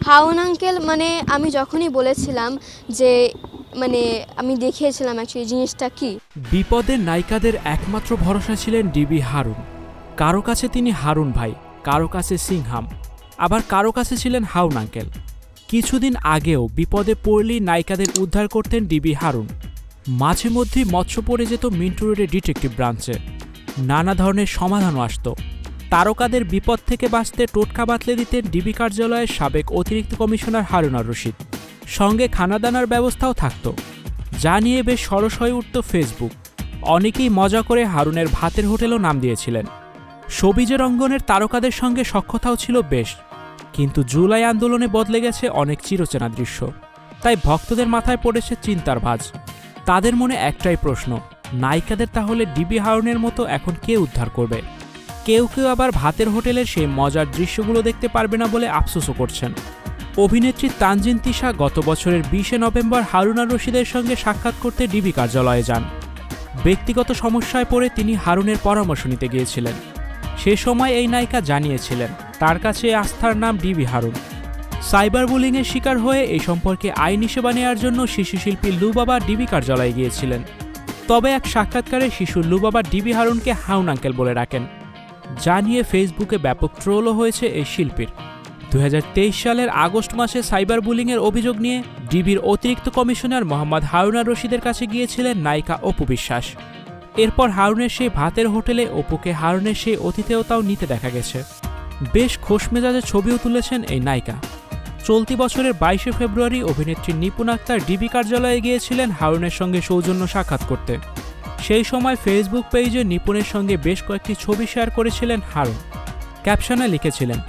হাউন uncle মানে আমি যখনই বলেছিলাম যে মানে আমি দেখিয়েছিলাম অ্যাকচুয়ালি জিনিসটা কি। বিপদের নায়িকাদের একমাত্র ভরসা ছিলেন ডিবি হারুন। কারো কাছে তিনি হারুন ভাই, কারো কাছে সিংহাম, আবার কারো কাছে ছিলেন হাউন আঙ্কেল। কিছুদিন আগেও বিপদে পড়লেই নায়িকাদের উদ্ধার করতেন ডিবি হারুন। মাঝে মধ্যেই মৎস্য পড়ে যেত মিন্টু রোডের ডিটেকটিভ ব্রাঞ্চে, নানা ধরনের সমাধানও আসত। তারকাদের বিপদ থেকে বাঁচতে টোটকা বাতলে দিতেন ডিবি কার্যালয়ের সাবেক অতিরিক্ত কমিশনার হারুন আর রশিদ। সঙ্গে খানাদানার ব্যবস্থাও থাকত, যা নিয়ে বেশ সরস হয়ে উঠত ফেসবুক। অনেকেই মজা করে হারুনের ভাতের হোটেলও নাম দিয়েছিলেন। সবিজের অঙ্গনের তারকাদের সঙ্গে সখ্যতাও ছিল বেশ, কিন্তু জুলাই আন্দোলনে বদলে গেছে অনেক চিরচেনা দৃশ্য। তাই ভক্তদের মাথায় পড়েছে চিন্তার ভাঁজ। তাদের মনে একটাই প্রশ্ন, নায়িকাদের তাহলে ডিবি হারুনের মতো এখন কে উদ্ধার করবে? কেউ কেউ আবার ভাতের হোটেলের সেই মজার দৃশ্যগুলো দেখতে পারবে না বলে আফসোসও করছেন। অভিনেত্রী তানজিন তিশা গত বছরের 20শে নভেম্বর হারুন আর রশিদের সঙ্গে সাক্ষাৎ করতে ডিবি কার্যালয়ে যান। ব্যক্তিগত সমস্যায় পড়ে তিনি হারুনের পরামর্শ নিতে গিয়েছিলেন। সে সময় এই নায়িকা জানিয়েছিলেন তার কাছে আস্থার নাম ডিবি হারুন। সাইবার বুলিংয়ের শিকার হয়ে এই সম্পর্কে আইনি সেবা নেওয়ার জন্য শিশুশিল্পী লুবাবা ডিবি কার্যালয়ে গিয়েছিলেন। তবে এক সাক্ষাৎকারে শিশু লুবাবা ডিবি হারুনকে হাউন আঙ্কেল বলে রাখেন, যা নিয়ে ফেসবুকে ব্যাপক ট্রোলও হয়েছে এই শিল্পীর। 2023 সালের আগস্ট মাসে সাইবার বুলিংয়ের অভিযোগ নিয়ে ডিবির অতিরিক্ত কমিশনার মোহাম্মদ হারুন আর রশিদের কাছে গিয়েছিলেন নায়িকা অপু বিশ্বাস। এরপর হারুনের সেই ভাতের হোটেলে অপুকে হারুনের সেই অতিথেয়তাও নিতে দেখা গেছে। বেশ খোশমেজাজে ছবিও তুলেছেন এই নায়িকা। চলতি বছরের 22শে ফেব্রুয়ারি অভিনেত্রী নিপুণ আক্তার ডিবি কার্যালয়ে গিয়েছিলেন হারুনের সঙ্গে সৌজন্য সাক্ষাৎ করতে। সেই সময় ফেসবুক পেজে নিপুণের সঙ্গে বেশ কয়েকটি ছবি শেয়ার করেছিলেন হারুন। ক্যাপশনে লিখেছিলেন,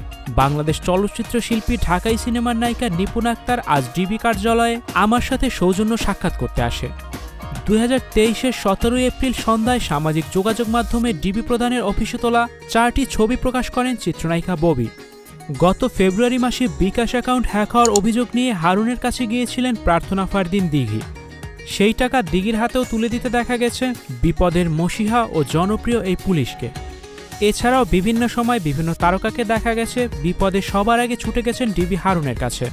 বাংলাদেশ চলচ্চিত্র শিল্পী ঢাকাই সিনেমার নায়িকা নিপুণ আক্তার আজ ডিবি কার্যালয়ে আমার সাথে সৌজন্য সাক্ষাৎ করতে আসে। 2023-এর 17 এপ্রিল সন্ধ্যায় সামাজিক যোগাযোগ মাধ্যমে ডিবি প্রধানের অফিসে তোলা 4টি ছবি প্রকাশ করেন চিত্রনায়িকা ববি। গত ফেব্রুয়ারি মাসে বিকাশ অ্যাকাউন্ট হ্যাক হওয়ার অভিযোগ নিয়ে হারুনের কাছে গিয়েছিলেন প্রার্থনা ফারদিন দিঘি। সেই টাকা দিঘির হাতেও তুলে দিতে দেখা গেছে বিপদের মসিহা ও জনপ্রিয় এই পুলিশকে। এছাড়াও বিভিন্ন সময় বিভিন্ন তারকাকে দেখা গেছে বিপদে সবার আগে ছুটে গেছেন ডিবি হারুনের কাছে।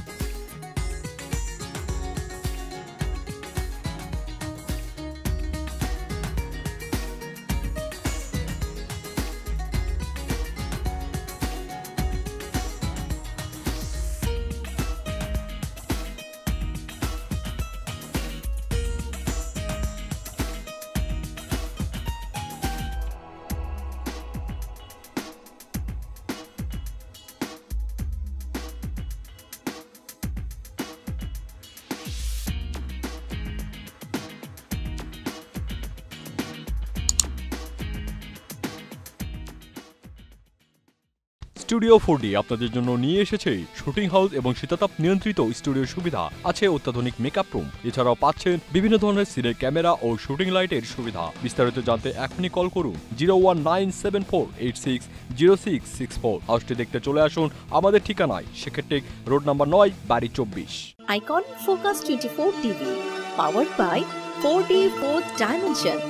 স্টুডিও 4D আপনাদের জন্য নিয়ে এসেছে শুটিং হাউস এবং শীতাতাপ নিয়ন্ত্রিত স্টুডিও সুবিধা, আছে অত্যাধুনিক মেকআপ রুম, এছাড়াও পাচ্ছেন বিভিন্ন ধরনের সিনের ক্যামেরা ও শুটিং লাইটের সুবিধা। বিস্তারিত জানতে এখনই কল করুন 01974860664। হাউসটি দেখতে চলে আসুন আমাদের ঠিকানায়, সেক্ষেত্রে রোড নাম্বার 9, বাড়ি 24। Icon focus 24 TV, powered by 4D Fourth Dimension।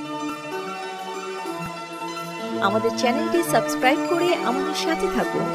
আমাদের চ্যানেলটি সাবস্ক্রাইব করে আমাদের সাথে থাকুন।